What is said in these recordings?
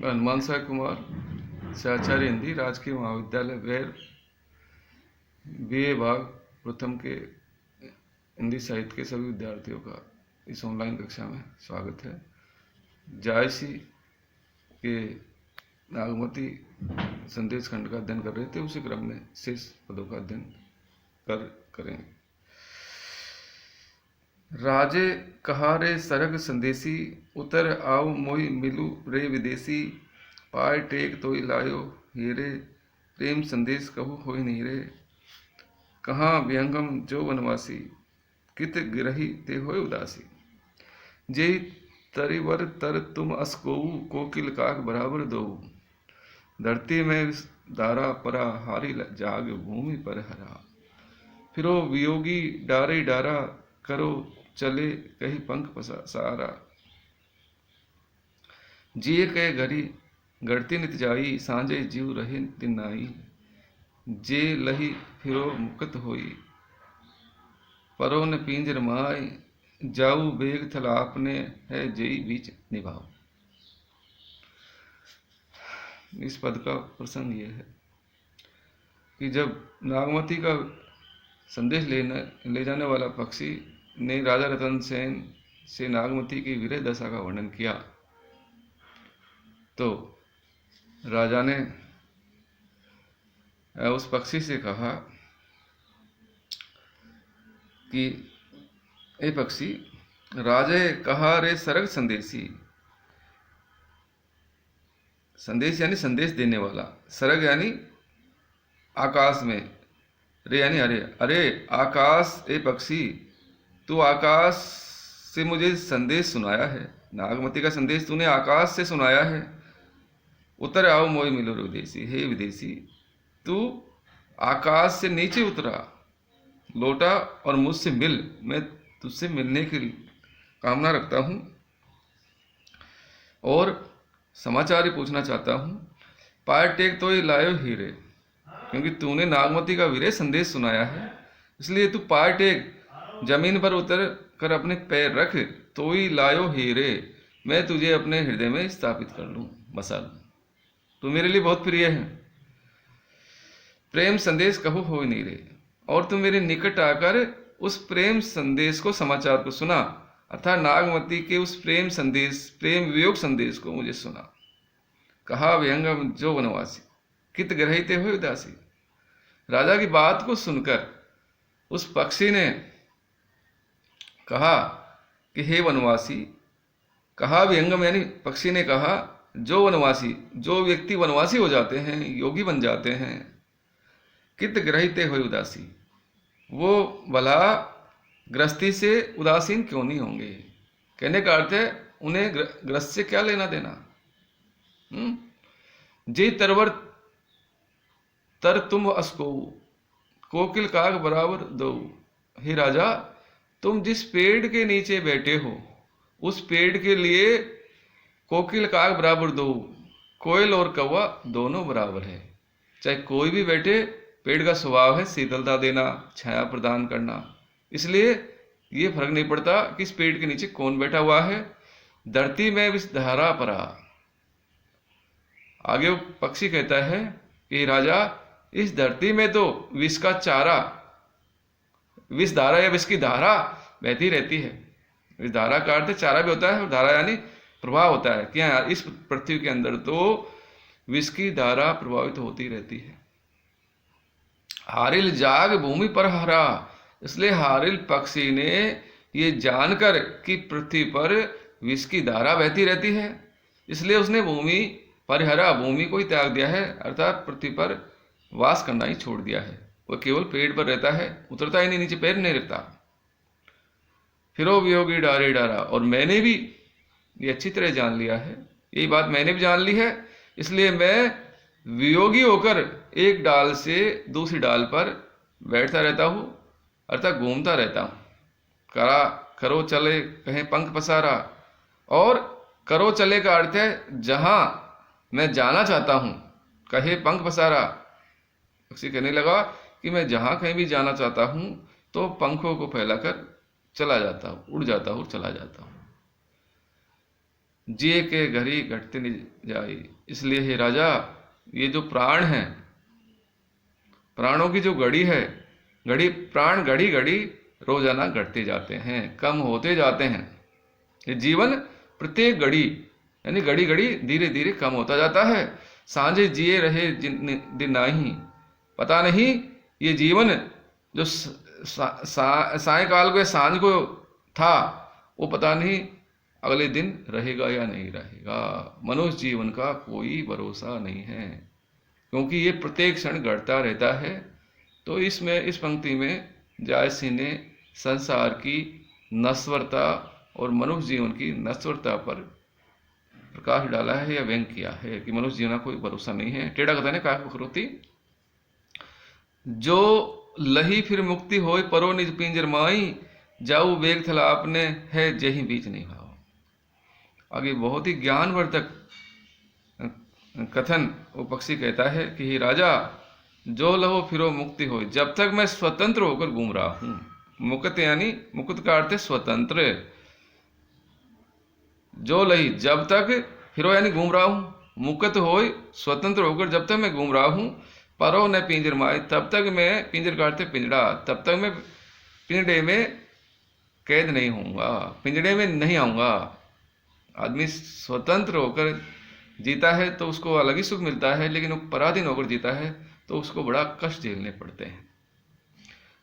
हनुमान साय कुमार, सहचार्य हिंदी, राजकीय महाविद्यालय बैर, BA भाग प्रथम के हिंदी साहित्य के सभी विद्यार्थियों का इस ऑनलाइन कक्षा में स्वागत है। जायसी के नागमती संदेश खंड का अध्ययन कर रहे थे, उसी क्रम में शेष पदों का अध्ययन करेंगे। राजे कहा रे सरग संदेशी, उतर आओ मोहि मिलू रे विदेशी। पाय टेक तोई लायो हीरे, प्रेम संदेश कहु होई नीरे। कहाँ विहंगम जो वनवासी, कित गिरही ते होय उदासी। जेहि तरिवर तर तुम अस कोऊ, कोकिल काक बराबर दोऊ। धरती में दारा परा, हारी जाग भूमि पर हरा। फिरो वियोगी डारे डारा, करो चले कहीं पंख पसारा। जिए कह घरी गढ़ती नित जाई, सांझे जीव रहे दिन नाई। जे लही फिरो मुकत होई, परो न पींजर माय। जाऊ बेग थल आपने, है जेई बीच निभाओ। इस पद का प्रसंग यह है कि जब नागमती का संदेश ले जाने वाला पक्षी ने राजा रतन सेन से नागमती की विरह दशा का वर्णन किया, तो राजा ने उस पक्षी से कहा कि ए पक्षी, राजे कहा रे सरग संदेशी। संदेश यानी संदेश देने वाला, सरग यानी आकाश में, रे यानी अरे। अरे आकाश, ए पक्षी, तू आकाश से मुझे संदेश सुनाया है, नागमती का संदेश तूने आकाश से सुनाया है। उतर आओ मोई मिलो विदेशी, हे विदेशी, तू आकाश से नीचे उतरा, लौटा और मुझसे मिल। मैं तुझसे मिलने की कामना रखता हूँ और समाचार ही पूछना चाहता हूँ। पाय टेक तो ही लायो हीरे, क्योंकि तूने नागमती का विरह संदेश सुनाया है, इसलिए तू पाय टेक, जमीन पर उतर कर अपने पैर रख। तो ही लायो हीरे, मैं तुझे अपने हृदय में स्थापित कर लूँ, बसा लूँ। तू मेरे लिए बहुत प्रिय है। प्रेम संदेश कहू होई नीरे, और तू मेरे निकट आकर उस प्रेम संदेश को, समाचार को सुना, अर्थात नागमती के उस प्रेम संदेश, प्रेम वियोग संदेश को मुझे सुना। कहा विहंगम जो वनवासी, कित ग्रहिते हुए उदासी। राजा की बात को सुनकर उस पक्षी ने कहा कि हे वनवासी, कहा विहंगम यानी पक्षी ने कहा, जो वनवासी, जो व्यक्ति वनवासी हो जाते हैं, योगी बन जाते हैं, कित ग्रहिते हुए उदासी, वो भला गृहस्थी से उदासीन क्यों नहीं होंगे। कहने का अर्थ है उन्हें गृहस्थ से क्या लेना देना। जे तरवर तर तुम असको, कोकिल काग बराबर दो। हे राजा, तुम जिस पेड़ के नीचे बैठे हो, उस पेड़ के लिए कोकिल काग बराबर दो। कोयल और कौवा दोनों बराबर है। चाहे कोई भी बैठे, पेड़ का स्वभाव है शीतलता देना, छाया प्रदान करना, इसलिए ये फर्क नहीं पड़ता कि इस पेड़ के नीचे कौन बैठा हुआ है। धरती में विष धारा परा। आगे वो पक्षी कहता है कि राजा, इस धरती में तो विष का चारा, विष धारा या विष की धारा बहती रहती है। विष धारा का अर्थ चारा भी होता है, और धारा यानी प्रवाह होता है कि इस पृथ्वी के अंदर तो विष की धारा प्रभावित होती रहती है। हारिल जाग भूमि पर हरा, इसलिए हारिल पक्षी ने ये जानकर कि पृथ्वी पर विष की धारा बहती रहती है, इसलिए उसने भूमि पर हरा, भूमि को ही त्याग दिया है, अर्थात पृथ्वी पर वास करना ही छोड़ दिया है। वह केवल पेड़ पर रहता है, उतरता ही नहीं, नीचे पैर नहीं रखता। फिरो वियोगी डारे डारा, और मैंने भी ये अच्छी तरह जान लिया है, यही बात मैंने भी जान ली है, इसलिए मैं वियोगी होकर एक डाल से दूसरी डाल पर बैठता रहता हूँ, अर्थात घूमता रहता हूँ। करो चले कहें पंख पसारा, और करो चले का अर्थ है जहां मैं जाना चाहता हूं, कहे पंख पसारा। पक्षी कहने लगा कि मैं जहां कहीं भी जाना चाहता हूं तो पंखों को फैलाकर चला जाता हूं, उड़ जाता हूं, चला जाता हूं। जिए के घड़ी घटते नहीं जाई। इसलिए हे राजा, ये जो प्राण है, प्राणों की जो घड़ी है, घड़ी प्राण घड़ी घड़ी रोजाना घटते जाते हैं, कम होते जाते हैं। ये जीवन प्रत्येक घड़ी यानी घड़ी घड़ी धीरे धीरे कम होता जाता है। सांझे जिए रहे दिन नाही, पता नहीं ये जीवन जो सायकाल को सांझ को था, वो पता नहीं अगले दिन रहेगा या नहीं रहेगा। मनुष्य जीवन का कोई भरोसा नहीं है, क्योंकि ये प्रत्येक क्षण घटता रहता है। तो इसमें इस पंक्ति में जायसी ने संसार की नश्वरता और मनुष्य जीवन की नश्वरता पर प्रकाश डाला है या व्यंग किया है कि मनुष्य जीवन का कोई भरोसा नहीं है। टेढ़ा कथन है काकपकरोती। जो लही फिर मुक्ति होय परो निज पिंजर माई, जाऊ वेग थला आपने है जही बीच नहीं भाव। आगे बहुत ही ज्ञानवर्धक कथन वो पक्षी कहता है कि हे राजा, जो लहो फिरो मुक्ति हो, जब तक मैं स्वतंत्र होकर घूम रहा हूं। मुक्त यानी मुक्त का अर्थ है स्वतंत्र। जो लही जब तक, फिरो यानी घूम रहा हूं, मुक्त हो स्वतंत्र होकर जब तक मैं घूम रहा हूं। परो न पिंजर माए, तब तक मैं, पिंजर का अर्थ है पिंजड़ा, तब तक मैं पिंजड़े में कैद नहीं होऊंगा, पिंजड़े में नहीं आऊंगा। आदमी स्वतंत्र होकर जीता है तो उसको अलग ही सुख मिलता है, लेकिन वो पराधीन होकर जीता है तो उसको बड़ा कष्ट झेलने पड़ते हैं।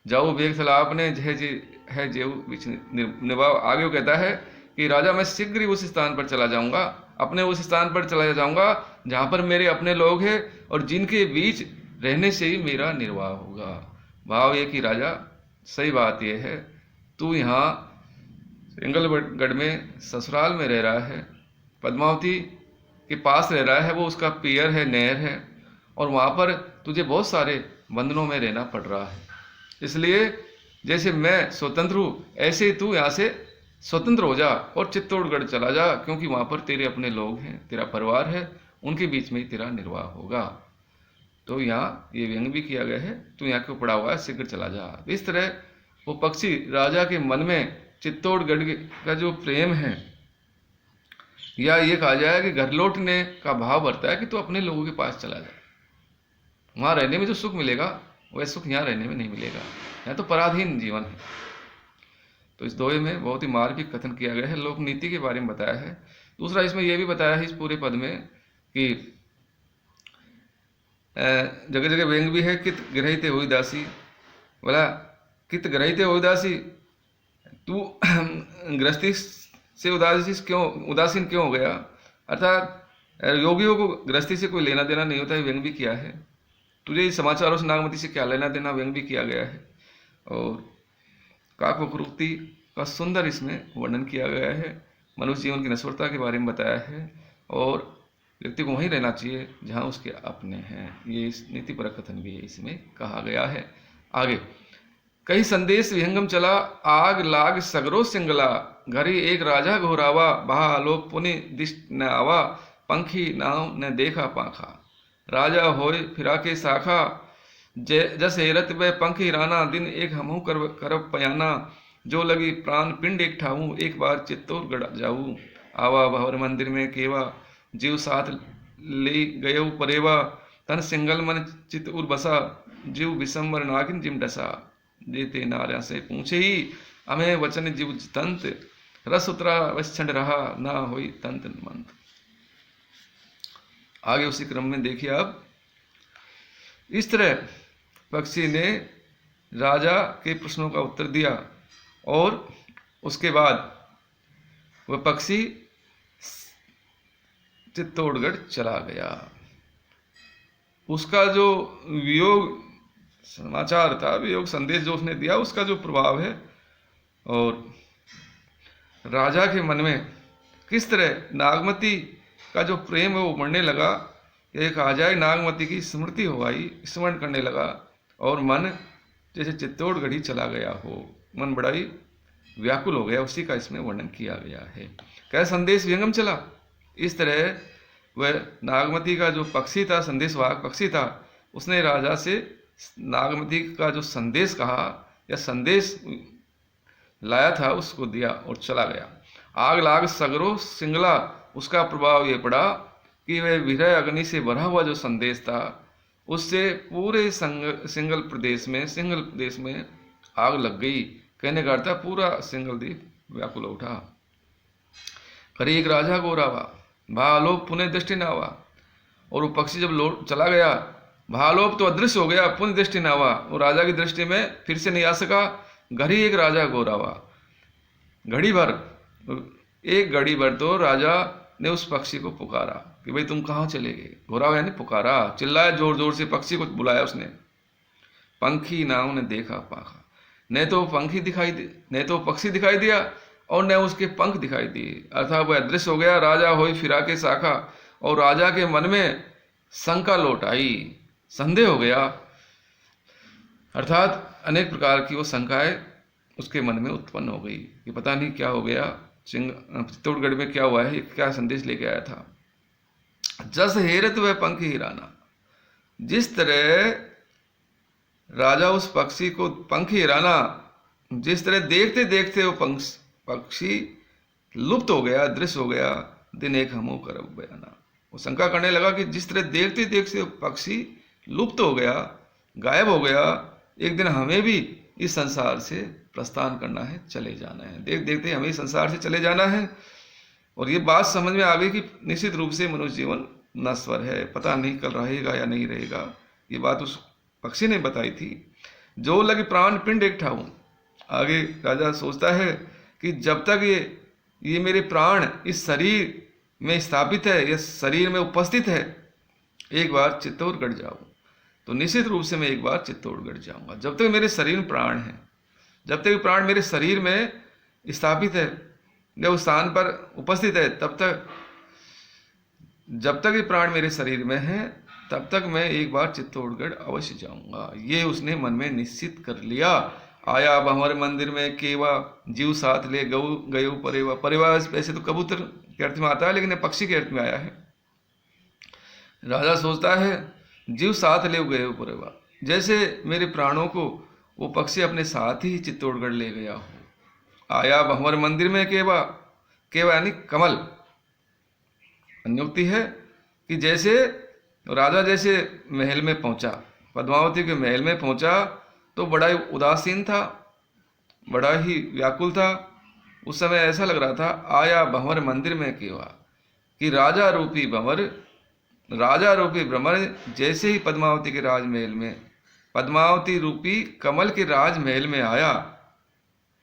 जाओ वेग थला आपने है जेऊ निभाव। आगे वो कहता है कि राजा, मैं शीघ्र ही उस स्थान पर चला जाऊंगा, अपने उस स्थान पर चला जाऊंगा जहां पर मेरे अपने लोग हैं और जिनके बीच रहने से ही मेरा निर्वाह होगा। भाव ये कि राजा, सही बात यह है, तू यहाँ सिंगलगढ़ में ससुराल में रह रहा है, पद्मावती के पास रह रहा है, वो उसका पियर है, नहर है, और वहाँ पर तुझे बहुत सारे बंधनों में रहना पड़ रहा है। इसलिए जैसे मैं स्वतंत्र हूँ, ऐसे ही तू यहाँ से स्वतंत्र हो जा और चित्तौड़गढ़ चला जा, क्योंकि वहाँ पर तेरे अपने लोग हैं, तेरा परिवार है, उनके बीच में ही तेरा निर्वाह होगा। तो यहाँ ये व्यंग भी किया गया है, तू यहाँ क्यों पड़ा हुआ है, शीघ्र चला जा। इस तरह वो पक्षी राजा के मन में चित्तौड़गढ़ का जो प्रेम है, या ये कहा जाए कि घर लौटने का भाव बढ़ता है कि तू अपने लोगों के पास चला जा, वहाँ रहने में जो सुख मिलेगा वह सुख यहाँ रहने में नहीं मिलेगा, यहाँ तो पराधीन जीवन है। तो इस दोहे में बहुत ही मार्मिक कथन किया गया है, लोक नीति के बारे में बताया है। दूसरा इसमें यह भी बताया है इस पूरे पद में कि जगह जगह व्यंग भी है, कित ग्रहिते हुई दासी। बोला कित ग्रहिते हुई दासी, तू गृहस्थी से उदासीन क्यों हो गया। अर्थात योगियों को गृहस्थी से कोई लेना देना नहीं होता है, व्यंग भी किया है। तुझे इस समाचारों से नागमती से क्या लेना देना, व्यंग भी किया गया है। और काकपकरोक्ति का सुंदर इसमें वर्णन किया गया है, मनुष्य जीवन की नश्वरता के बारे में बताया है, और व्यक्ति को वहीं रहना चाहिए जहाँ उसके अपने हैं। ये इस नीतिपरक कथन भी इसमें कहा गया है। आगे कई संदेश विहंगम चला, आग लाग सगरो सिंगला, घरी एक राजा घोरावा, बहा आलोक पुनि दिष्ट न आवा, पंखी नाव न देखा पाखा। राजा होय फिरा के शाखा, जस हेरत व पंख हिराना, दिन एक हमहू करब पयाना, जो लगी प्राण पिंड एक ठाऊं, एक बार चित्तौड़गढ़ जाऊं। आवा भवर मंदिर में केवा, जीव साथ ले गयो परेवा, तन सिंगल मन चित उर बसा, जीव विसंबर नागिन जिम डसा। देते नार्या से पूछे ही, हमें वचन जीव तंत, रस उतरा वश्चंड रहा, ना होई तंत मंत। आगे उसी क्रम में देखिए अब, इस तरह पक्षी ने राजा के प्रश्नों का उत्तर दिया और उसके बाद वह पक्षी चित्तौड़गढ़ चला गया। उसका जो वियोग समाचार था, वियोग संदेश जो उसने दिया, उसका जो प्रभाव है और राजा के मन में किस तरह नागमती का जो प्रेम है वो बढ़ने लगा। एक आ जाए नागमती की स्मृति हो आई, स्मरण करने लगा और मन जैसे चित्तौड़गढ़ ही चला गया हो, मन बड़ा ही व्याकुल हो गया। उसी का इसमें वर्णन किया गया है। क्या संदेश विहंगम चला, इस तरह वह नागमती का जो पक्षी था, संदेशवाहक पक्षी था, उसने राजा से नागमती का जो संदेश कहा या संदेश लाया था उसको दिया और चला गया। आग लाग सगरो सिंगला, उसका प्रभाव ये पड़ा कि वह विरह अग्नि से भरा हुआ जो संदेश था उससे पूरे सिंगल प्रदेश में आग लग गई। कहने का अर्थ था पूरा सिंगल द्वीप व्याकुल उठा। करे एक राजा गोरावा भालोप पुनः दृष्टि न हुआ। और वो पक्षी जब लौट चला गया, भालोप तो अदृश्य हो गया, पुनः दृष्टि न हुआ, वो राजा की दृष्टि में फिर से नहीं आ सका। घर ही एक राजा गोरावा, घड़ी भर, एक घड़ी भर तो राजा ने उस पक्षी को पुकारा कि भाई तुम कहाँ चले गए। गोरावा यानी पुकारा, चिल्लाया जोर जोर से, पक्षी को बुलाया उसने। पंखी नाव ने देखा पाखा, न तो पक्षी दिखाई दिया और न उसके पंख दिखाई दिए, अर्थात वह अदृश्य हो गया। राजा होई फिरा के साखा, और राजा के मन में शंका लौट आई, संदेह हो गया, अर्थात अनेक प्रकार की वो शंकाएं उसके मन में उत्पन्न हो गई कि पता नहीं क्या हो गया, चित्तौड़गढ़ में क्या हुआ है, क्या संदेश लेके आया था। जस हेरत वह पंख हिराना, जिस तरह राजा उस पक्षी को पंख हिराना, जिस तरह देखते देखते वो पक्षी लुप्त हो गया, दृश्य हो गया। दिन एक हमो करब बयाना, वो शंका करने लगा कि जिस तरह देखते देखते पक्षी लुप्त हो गया, गायब हो गया, एक दिन हमें भी इस संसार से प्रस्थान करना है, चले जाना है। देख देखते हमें इस संसार से चले जाना है। और ये बात समझ में आ गई कि निश्चित रूप से मनुष्य जीवन नश्वर है, पता नहीं कल रहेगा या नहीं रहेगा। ये बात उस पक्षी ने बताई थी। जो लगे प्राण पिंड एक ठाऊं, आगे राजा सोचता है कि जब तक ये मेरे प्राण इस शरीर में स्थापित है, ये शरीर में उपस्थित है, एक बार चित्तौड़गढ़ जाऊं तो निश्चित रूप से मैं एक बार चित्तौड़गढ़ जाऊंगा। जब तक मेरे शरीर में प्राण है, जब तक प्राण मेरे शरीर में स्थापित है, जब उस स्थान पर उपस्थित है, तब तक, जब तक ये प्राण मेरे शरीर में है, तब तक मैं एक बार चित्तौड़गढ़ अवश्य जाऊंगा। ये उसने मन में निश्चित कर लिया। आया अब हमारे मंदिर में केवा, जीव साथ ले गयो परेवा। परेवा वैसे तो कबूतर के अर्थ में आता है, लेकिन पक्षी के अर्थ में आया है। राजा सोचता है जीव साथ ले गयो परेवा, जैसे मेरे प्राणों को वो पक्षी अपने साथ ही चित्तौड़गढ़ ले गया हो। आया अब हमारे मंदिर में केवा, केवा यानी कमल, अन्योक्ति है कि जैसे राजा जैसे महल में पहुंचा, पद्मावती के महल में पहुंचा तो बड़ा ही उदासीन था, बड़ा ही व्याकुल था। उस समय ऐसा लग रहा था आया भंवर मंदिर में केवा, कि राजा रूपी भ्रमर जैसे ही पद्मावती के राजमहल में, पद्मावती रूपी कमल के राजमहल में आया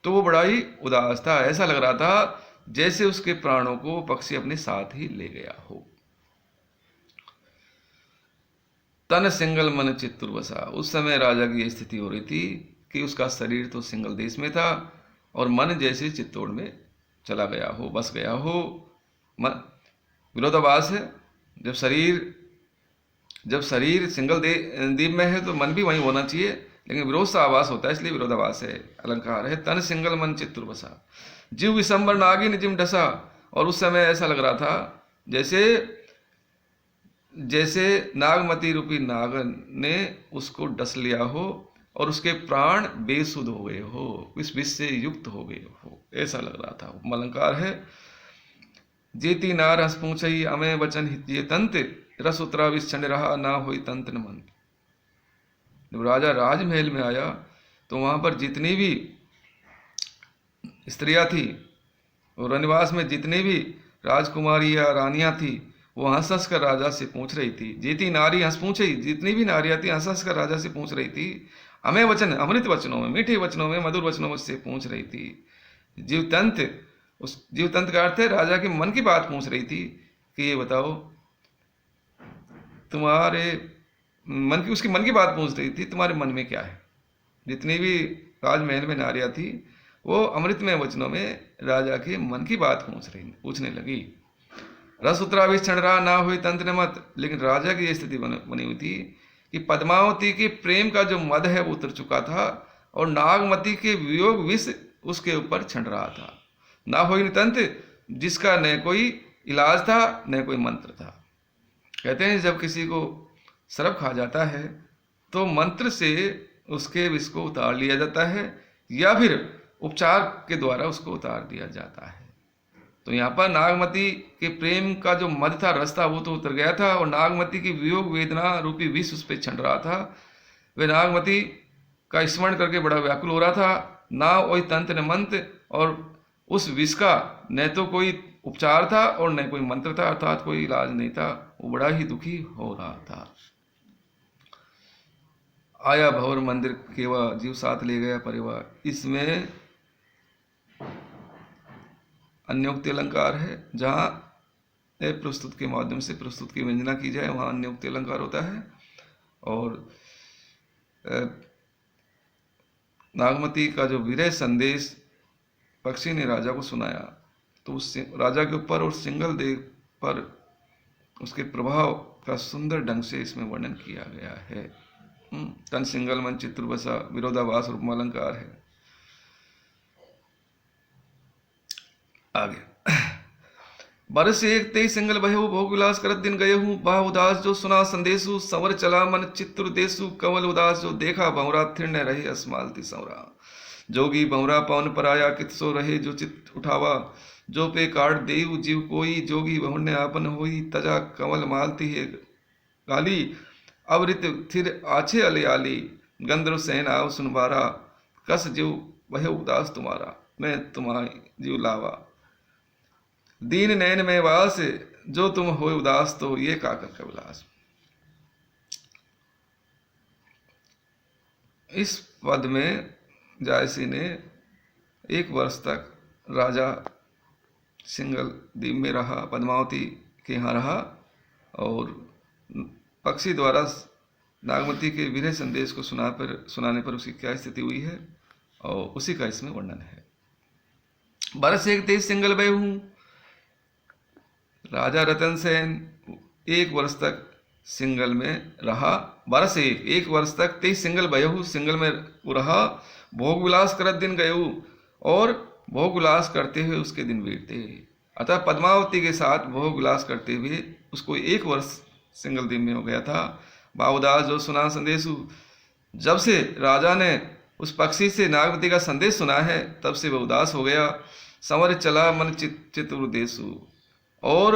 तो वो बड़ा ही उदास था। ऐसा लग रहा था जैसे उसके प्राणों को पक्षी अपने साथ ही ले गया हो। तन सिंगल मन चित्तुर बसा, उस समय राजा की यह स्थिति हो रही थी कि उसका शरीर तो सिंगल देश में था और मन जैसे चित्तौड़ में चला गया हो, बस गया हो। मन विरोधाभास है, जब शरीर सिंगल द्वीप में है तो मन भी वहीं होना चाहिए, लेकिन विरोध सा आवास होता है, इसलिए विरोधाभास है, अलंकार है। तन सिंगल मन चित्तुर बसा, जीव विसंबर नागिन जिम डसा, और उस समय ऐसा लग रहा था जैसे नागमती रूपी नाग ने उसको डस लिया हो और उसके प्राण बेसुध हो गए हो, इस विष से युक्त हो गए हो, ऐसा लग रहा था। अलंकार है। जेती नार हस पूछई अमे वचन हित तंत, रस उतरा विष छंड रहा ना होई तंत्र मन। जब राजा राजमहल में आया तो वहां पर जितनी भी स्त्रियां थी और रनिवास में जितनी भी राजकुमारी या रानियां थी, वो हंस हंस कर राजा से पूछ रही थी। जीती नारी हंस पूछी, जितनी भी नारियां थी हंस हंस कर राजा से पूछ रही थी। हमें वचन, अमृत वचनों में, मीठे वचनों में, मधुर वचनों से पूछ रही थी। जीवतंत्र, उस जीवतंत्र का अर्थ है राजा के मन की बात पूछ रही थी कि ये बताओ, तुम्हारे मन की, उसकी मन की बात पूछ रही थी, तुम्हारे मन में क्या है। जितनी भी राजमहल में नारियां थी वो अमृतमय वचनों में राजा के मन की बात पूछने लगी। रस उतरा विष छंड रहा ना हुई तंत्र मत, लेकिन राजा की यह स्थिति बनी हुई थी कि पद्मावती के प्रेम का जो मद है वो उतर चुका था और नागमती के वियोग विष उसके ऊपर छंड रहा था। ना हुई तंत्र, जिसका न कोई इलाज था न कोई मंत्र था। कहते हैं जब किसी को सर्प खा जाता है तो मंत्र से उसके विष को उतार लिया जाता है या फिर उपचार के द्वारा उसको उतार दिया जाता है। तो यहाँ पर नागमती के प्रेम का जो मद था, रस था, वो तो उतर गया था, और नागमती की वियोग वेदना रूपी विष उस पर छंड रहा था। वे नागमती का स्मरण करके बड़ा व्याकुल हो रहा था। ना वही तंत्र न मंत्र, और उस विष का न तो कोई उपचार था और न कोई मंत्र था, अर्थात कोई इलाज नहीं था। वो बड़ा ही दुखी हो रहा था। आया भंवर मंदिर केवा, जीव साथ ले गया परिवार। इसमें अन्योक्ति अलंकार है। जहाँ प्रस्तुत के माध्यम से प्रस्तुत की व्यंजना की जाए वहाँ अन्योक्ति अलंकार होता है। और नागमती का जो विरह संदेश पक्षी ने राजा को सुनाया, तो उस राजा के ऊपर और सिंगल देव पर उसके प्रभाव का सुंदर ढंग से इसमें वर्णन किया गया है। तन सिंगल मन चित्रबसा, विरोधाभास और उपमालंकार है। आगे बरस एक तेई सिंगल बहेहु, भोग विलास करत दिन गए हूँ। बाह उदास जो सुना संदेशु, संवर चला मन चित्र देसु। कंवल उदास जो देखा भंवरा, थिर न रहे असमालती संवरा। जोगी भंवरा पवन पर आया, कित सो रहे जो चित उठावा। जो पे काट देव जीव कोई, जोगी भंवर ने आपन होई। तजा कंवल मालती है गाली, अवृत थिर आछे अलयाली। गंधर्व सेन आओ सुनबारा, कस जीव वह उदास तुम्हारा। मैं तुम्हारी जीव लावा, दीन नैन में वास। जो तुम हो उदास तो ये काकर का विलास। इस पद में जायसी ने 1 वर्ष तक राजा सिंगल द्वीप में रहा, पद्मावती के यहाँ रहा, और पक्षी द्वारा नागमती के विरह संदेश को सुनाने पर उसकी क्या स्थिति हुई है, और उसी का इसमें वर्णन है। बरस एक तेज सिंगल बह हूँ। राजा रतन सेन 1 वर्ष तक सिंगल में रहा। बरस 1 वर्ष तक तेज सिंगल बहू, सिंगल में वो रहा। भोग विलास करत दिन गयू, और भोग विलास करते हुए उसके दिन बीतते। अतः पद्मावती के साथ भोग विलास करते हुए उसको 1 वर्ष सिंगल दिन में हो गया था। बाउदास जो सुना संदेशु, जब से राजा ने उस पक्षी से नागमती का संदेश सुना है तब से वह उदास हो गया। संवर चला मन चित्र देसु, और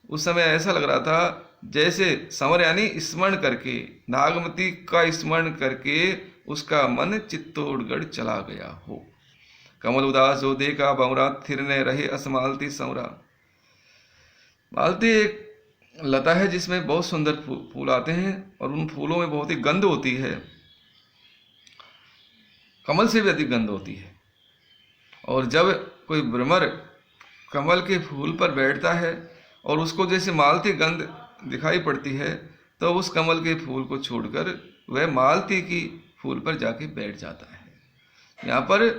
उस समय ऐसा लग रहा था जैसे संवर यानी स्मरण करके, नागमती का स्मरण करके उसका मन चित्तौड़गढ़ चला गया हो। कमल उदास जो देखा भंवरा, थिर न रहे असमालती संवरा। मालती एक लता है जिसमें बहुत सुंदर फूल आते हैं, और उन फूलों में बहुत ही गंध होती है, कमल से भी अधिक गंध होती है। और जब कोई भ्रमर कमल के फूल पर बैठता है और उसको जैसे मालती गंध दिखाई पड़ती है, तो उस कमल के फूल को छोड़कर वह मालती की फूल पर जाके बैठ जाता है। यहाँ पर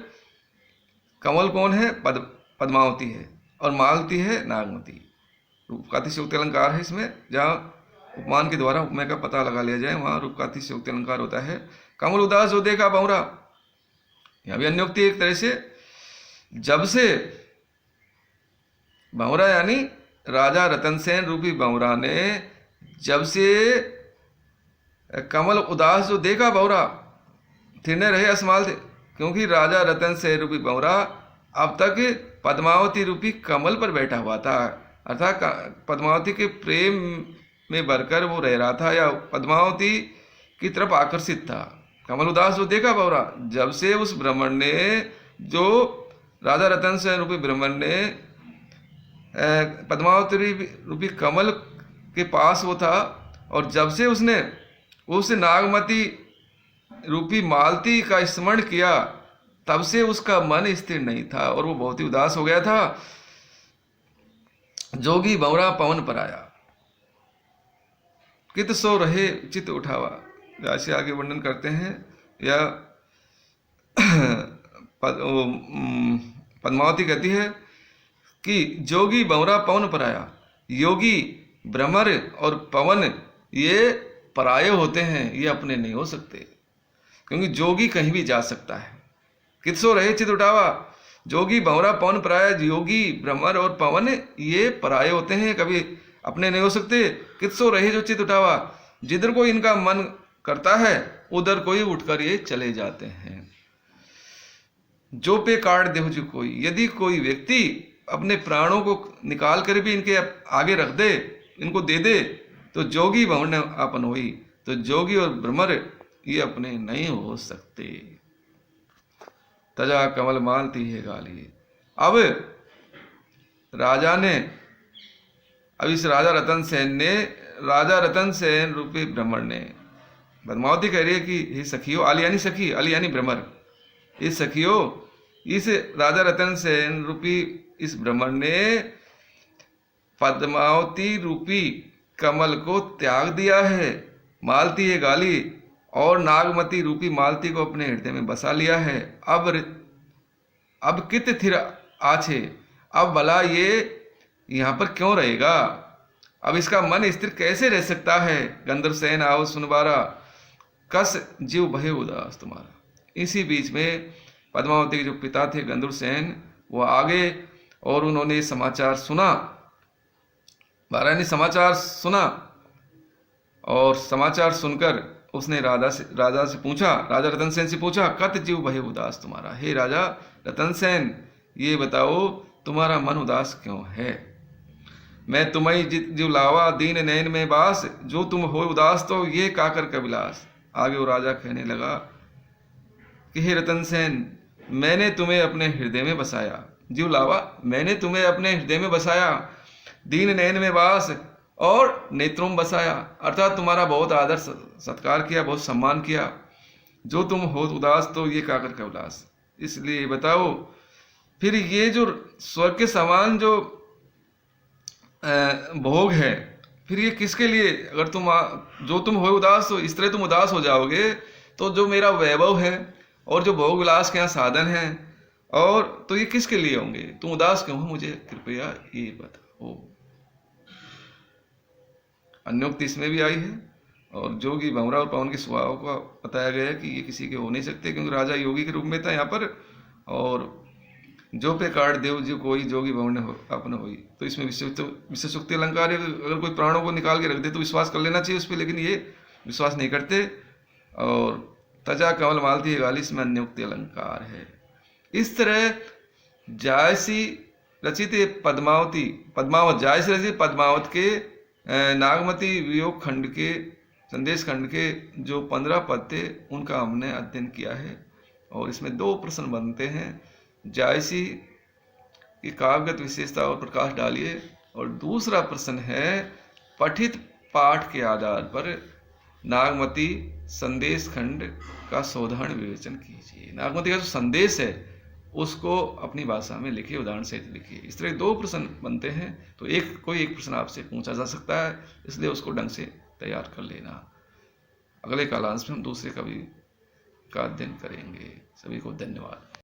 कमल कौन है? पद्मावती है, और मालती है नागमती। रूपकाति से युक्त अलंकार है इसमें। जहाँ उपमान के द्वारा उपमेय का पता लगा लिया जाए वहाँ रूपकाति से युक्त अलंकार होता है। कमल उदास जो देखा भंवरा, यहाँ भी अन्योक्ति एक तरह से। जब से भंवरा यानी राजा रतन सेन रूपी भंवरा ने जब से कमल उदास जो देखा भंवरा, थिरने रहे असमाल थे, क्योंकि राजा रतन सेन रूपी भंवरा अब तक पद्मावती रूपी कमल पर बैठा हुआ था, अर्थात पद्मावती के प्रेम में भरकर वो रह रहा था या पद्मावती की तरफ आकर्षित था। कमल उदास जो देखा भंवरा, जब से उस ब्राह्मण ने, जो राजा रतन सेन रूपी ब्राह्मण ने पद्मावती रूपी कमल के पास वो था, और जब से उसने उस नागमती रूपी मालती का स्मरण किया तब से उसका मन स्थिर नहीं था और वो बहुत ही उदास हो गया था। जोगी भंवरा पवन पर आया, कित सो रहे चित उठावा। ऐसे आगे वर्णन करते हैं। या पद्मावती कहती है कि जोगी भंवरा पवन पर आया। योगी, भ्रमर और पवन ये पराये होते हैं, ये अपने नहीं हो सकते, क्योंकि जोगी कहीं भी जा सकता है। कितसो रहे चित उठावा, जोगी भंवरा पवन पराया। योगी, भ्रमर और पवन ये पराये होते हैं, कभी अपने नहीं हो सकते। कितसो रहे जो चित उठावा, जिधर को इनका मन करता है उधर कोई उठकर ये चले जाते हैं। जो पे काट देहु जो कोई, यदि कोई व्यक्ति अपने प्राणों को निकाल कर भी इनके आगे रख दे, इनको दे दे, तो जोगी बहुण अपन होई। तो जोगी और भ्रमर ये अपने नहीं हो सकते। तजा कमल मालती है गाली। अब राजा ने, अब इस राजा रतन सेन रूपी भ्रमर ने, पद्मावती कह रही है कि हे सखियो, अली यानी सखी, अली यानी भ्रमर, इस सखियो, इस राजा रतन सेन रूपी इस भ्रमर ने पद्मावती रूपी कमल को त्याग दिया है, मालती है गाली, और नागमती रूपी मालती को अपने हृदय में बसा लिया है। अब कित थिर आछे, अब भला ये यहाँ पर क्यों रहेगा, अब इसका मन स्थिर कैसे रह सकता है। गंधर्व सेन आओ सुनबारा, कस जीव भय उदास तुम्हारा। इसी बीच में पद्मावती के जो पिता थे गंधर्व सेन, वो आगे और उन्होंने समाचार सुना, महारानी समाचार सुना, और समाचार सुनकर उसने राजा से पूछा, राजा रतन सेन से पूछा, कत जीव भय उदास तुम्हारा। हे राजा रतन सेन, ये बताओ तुम्हारा मन उदास क्यों है। मैं तुम्हें जीव लावा दीन नैन में बास, जो तुम हो उदास तो ये काकर कबिलास। आगे वो राजा कहने लगा कि हे रतन सेन, मैंने तुम्हें अपने हृदय में बसाया, जीव लावा मैंने तुम्हें अपने हृदय में बसाया, दीन नैन में बास और नेत्रों में बसाया, अर्थात तुम्हारा बहुत आदर सत्कार किया, बहुत सम्मान किया, जो तुम हो उदास तो ये काकर का उदास। इसलिए बताओ फिर ये जो स्वर्ग के समान जो भोग है, फिर ये किसके लिए, अगर जो तुम हो उदास, तो इस तरह तुम उदास हो जाओगे, तो जो मेरा वैभव है और जो भोग विलास के यहाँ साधन है, और तो ये किसके लिए होंगे, तुम उदास क्यों हो, मुझे कृपया ये बताओ। अन्योक्ति इसमें भी आई है, और जोगी भंवरा और पवन के स्वभाव का बताया गया है कि ये किसी के हो नहीं सकते, क्योंकि राजा योगी के रूप में था यहाँ पर, और जो पे काट देव जो कोई जोगी भवन अपने हुई। तो इसमें विशेषोक्ति अलंकार है, अगर कोई प्राणों को निकाल के रख दे तो विश्वास कर लेना चाहिए उस पर, लेकिन ये विश्वास नहीं करते। और तजा कमल मालती है गाली, इसमें अन्योक्ति अलंकार है। इस तरह जायसी रचित पद्मावत जायसी रचित पद्मावत के नागमती वियोग खंड के संदेश खंड के जो 15 पद थे, उनका हमने अध्ययन किया है, और इसमें 2 प्रश्न बनते हैं। जायसी की काव्यगत विशेषता और प्रकाश डालिए, और दूसरा प्रश्न है पठित पाठ के आधार पर नागमती संदेश खंड का शोधन विवेचन कीजिए। नागमती का जो संदेश है उसको अपनी भाषा में लिखिए, उदाहरण सहित लिखिए। इस तरह 2 प्रश्न बनते हैं, तो कोई एक प्रश्न आपसे पूछा जा सकता है, इसलिए उसको ढंग से तैयार कर लेना। अगले कालांश में हम दूसरे कवि का अध्ययन करेंगे। सभी को धन्यवाद।